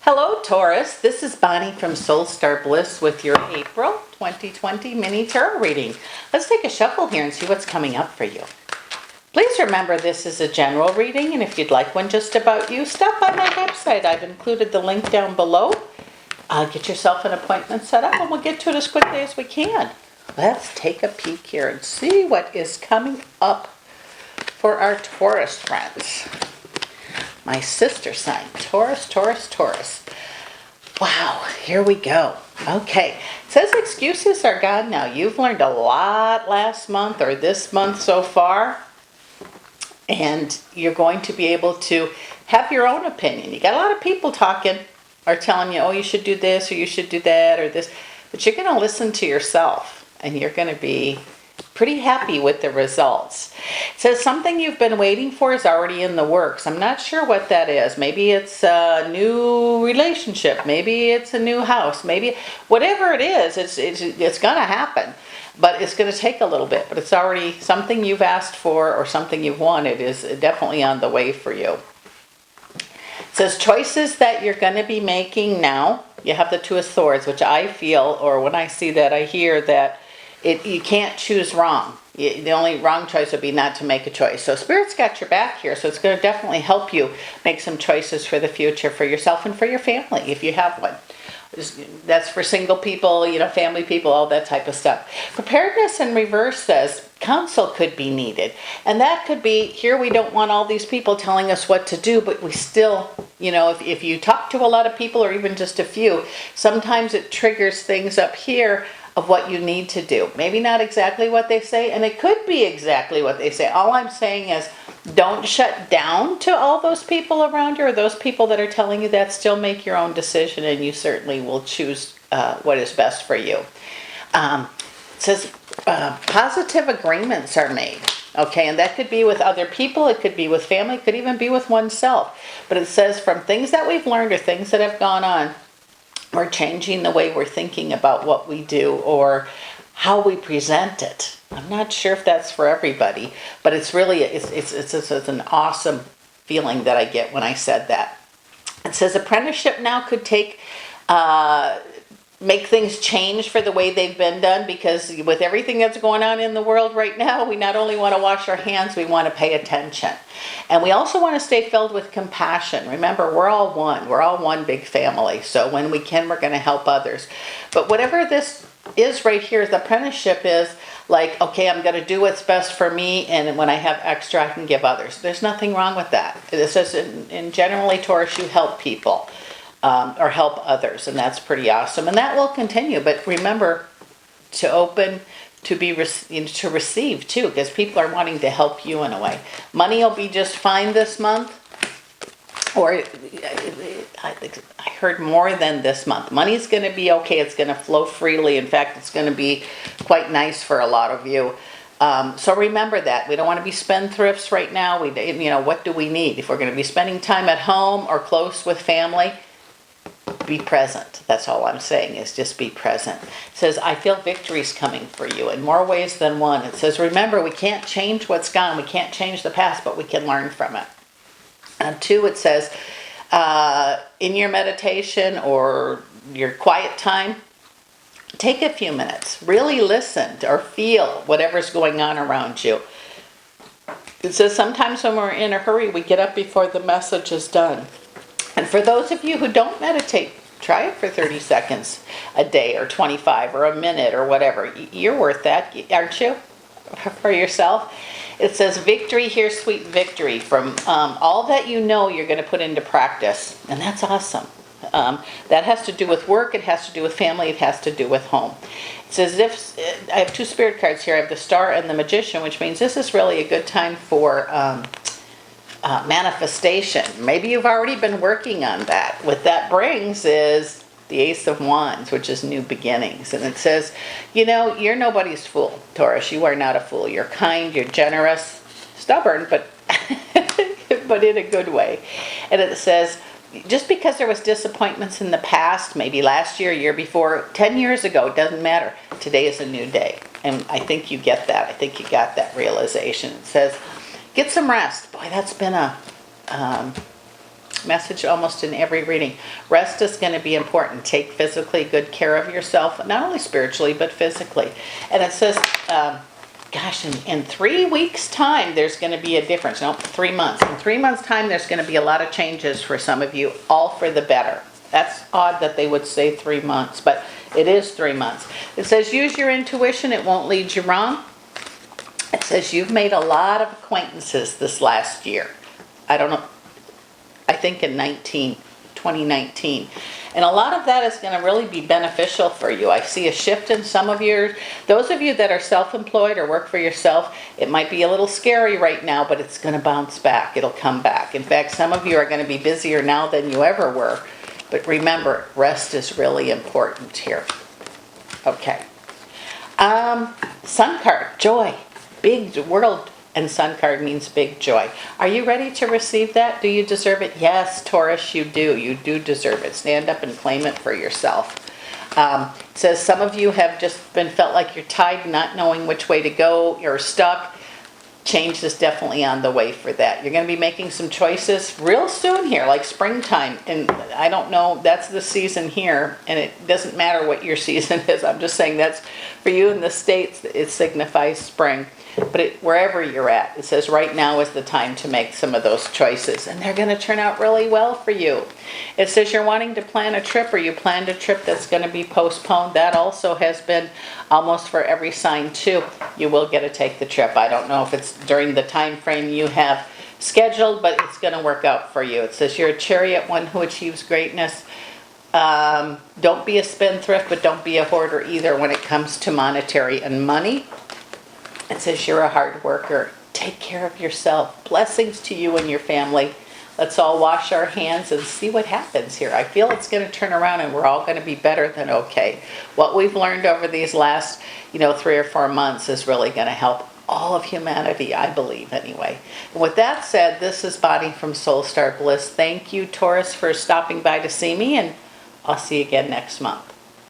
Hello, Taurus. This is Bonnie from Soul Star Bliss with your April 2020 mini tarot reading. Let's take a shuffle here and see what's coming up for you. Please remember this is a general reading, and if you'd like one just about you, stop by my website. I've included the link down below. Get yourself an appointment set up, and we'll get to it as quickly as we can. Let's take a peek here and see what is coming up for our Taurus friends. My sister sign, Taurus, Taurus, Taurus. Wow, here we go. Okay, it says excuses are gone now. You've learned a lot last month or this month so far, and you're going to be able to have your own opinion. You got a lot of people talking or telling you, oh, you should do this or you should do that or this, but you're going to listen to yourself, and you're going to be pretty happy with the results. It says something you've been waiting for is already in the works. I'm not sure what that is. Maybe it's a new relationship. Maybe it's a new house. Maybe whatever it is, it's going to happen. But it's going to take a little bit. But it's already something you've asked for or something you've wanted is definitely on the way for you. It says choices that you're going to be making now. You have the Two of Swords, which I feel, or when I see that, I hear that you can't choose wrong. The only wrong choice would be not to make a choice. So Spirit's got your back here, so it's going to definitely help you make some choices for the future for yourself and for your family, if you have one. That's for single people, family people, all that type of stuff. Preparedness in reverse says counsel could be needed. And that could be, here we don't want all these people telling us what to do, but we still, if you talk to a lot of people or even just a few, sometimes it triggers things up here of what you need to do. Maybe not exactly what they say, and it could be exactly what they say. All I'm saying is don't shut down to all those people around you or those people that are telling you that. Still make your own decision, and you certainly will choose what is best for you. It says positive agreements are made. Okay, and that could be with other people, it could be with family, it could even be with oneself. But it says from things that we've learned or things that have gone on, we're changing the way we're thinking about what we do or how we present it. I'm not sure if that's for everybody, but it's really, it's an awesome feeling that I get when I said that. It says apprenticeship now could make things change for the way they've been done, because with everything that's going on in the world right now, we not only want to wash our hands, we want to pay attention. And we also want to stay filled with compassion. Remember, we're all one. We're all one big family. So when we can, we're going to help others. But whatever this is right here, the apprenticeship is like, okay, I'm going to do what's best for me, and when I have extra, I can give others. There's nothing wrong with that. It says in generally, Taurus, you help people. Or help others, and that's pretty awesome, and that will continue. But remember to open, to be to receive too, because people are wanting to help you in a way. Money will be just fine this month, or I heard more than this month. Money's going to be okay. It's going to flow freely. In fact, it's going to be quite nice for a lot of you. So remember that. We don't want to be spendthrifts right now. What do we need? If we're going to be spending time at home or close with family, be present. That's all I'm saying, is just be present. It says, I feel victory's coming for you in more ways than one. It says, remember, we can't change what's gone. We can't change the past, but we can learn from it. And 2, it says, in your meditation or your quiet time, take a few minutes. Really listen or feel whatever's going on around you. It says, sometimes when we're in a hurry, we get up before the message is done. And for those of you who don't meditate, try it for 30 seconds a day or 25 or a minute or whatever. You're worth that, aren't you? For yourself. It says, victory here, sweet victory. From all that you know, you're going to put into practice. And that's awesome. That has to do with work. It has to do with family. It has to do with home. It says, I have 2 spirit cards here. I have the Star and the Magician, which means this is really a good time for manifestation. Maybe you've already been working on that. What that brings is the Ace of Wands, which is new beginnings. And it says, you're nobody's fool, Taurus. You are not a fool. You're kind, you're generous, stubborn, but but in a good way. And it says, just because there was disappointments in the past, maybe last year, year before, 10 years ago, it doesn't matter. Today is a new day. And I think you get that. I think you got that realization. It says, get some rest. Boy, that's been a message almost in every reading. Rest is going to be important. Take physically good care of yourself, not only spiritually, but physically. And it says, gosh, in 3 weeks' time, there's going to be a difference. No, 3 months. In 3 months' time, there's going to be a lot of changes for some of you, all for the better. That's odd that they would say 3 months, but it is 3 months. It says, use your intuition. It won't lead you wrong. It says, you've made a lot of acquaintances this last year. I don't know, I think in 2019. And a lot of that is going to really be beneficial for you. I see a shift in some of those of you that are self-employed or work for yourself, it might be a little scary right now, but it's going to bounce back. It'll come back. In fact, some of you are going to be busier now than you ever were. But remember, rest is really important here. Okay. Sun card, joy. Big world and sun card means big joy. Are you ready to receive that? Do you deserve it? Yes, Taurus, you do. You do deserve it. Stand up and claim it for yourself. It says some of you have just felt like you're tied, not knowing which way to go. You're stuck. Change is definitely on the way for that. You're going to be making some choices real soon here, like springtime. And I don't know, that's the season here. And it doesn't matter what your season is. I'm just saying that's for you in the States, it signifies spring. But wherever you're at, it says right now is the time to make some of those choices. And they're going to turn out really well for you. It says you're wanting to plan a trip, or you planned a trip that's going to be postponed. That also has been almost for every sign too. You will get to take the trip. I don't know if it's during the time frame you have scheduled, but it's going to work out for you. It says you're a chariot, one who achieves greatness. Don't be a spendthrift, but don't be a hoarder either when it comes to monetary and money. It says you're a hard worker. Take care of yourself. Blessings to you and your family. Let's all wash our hands and see what happens here. I feel it's going to turn around and we're all going to be better than okay. What we've learned over these last, 3 or 4 months is really going to help all of humanity, I believe, anyway. And with that said, this is Bonnie from Soul Star Bliss. Thank you, Taurus, for stopping by to see me, and I'll see you again next month.